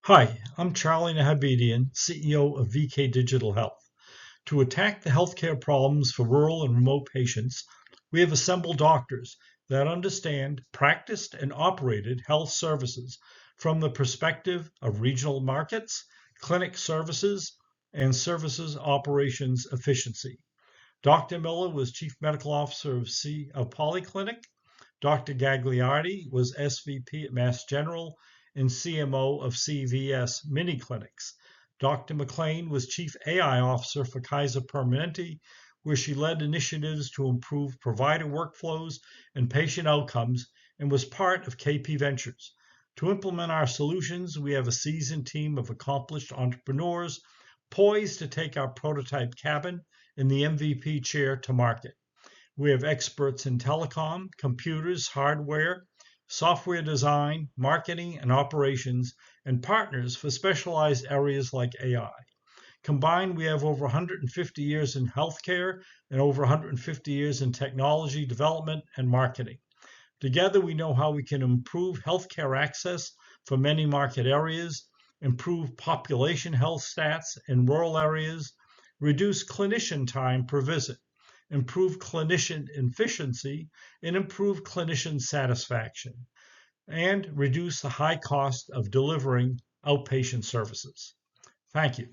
Hi, I'm Charlie Nahabedian, CEO of VK Digital Health. To attack the healthcare problems for rural and remote patients, we have assembled doctors that understand, practiced, and operated health services from the perspective of regional markets, clinic services, and services operations efficiency. Dr. Miller was Chief Medical Officer of Polyclinic. Dr. Gagliardi was SVP at Mass General and CMO of CVS Mini Clinics. Dr. McLean was Chief AI Officer for Kaiser Permanente, where she led initiatives to improve provider workflows and patient outcomes and was part of KP Ventures. To implement our solutions, we have a seasoned team of accomplished entrepreneurs poised to take our prototype cabin in the MVP chair to market. We have experts in telecom, computers, hardware, software design, marketing, and operations, and partners for specialized areas like AI. Combined, we have over 150 years in healthcare and over 150 years in technology development and marketing. Together, we know how we can improve healthcare access for many market areas, improve population health stats in rural areas, reduce clinician time per visit, improve clinician efficiency, and improve clinician satisfaction, and reduce the high cost of delivering outpatient services. Thank you.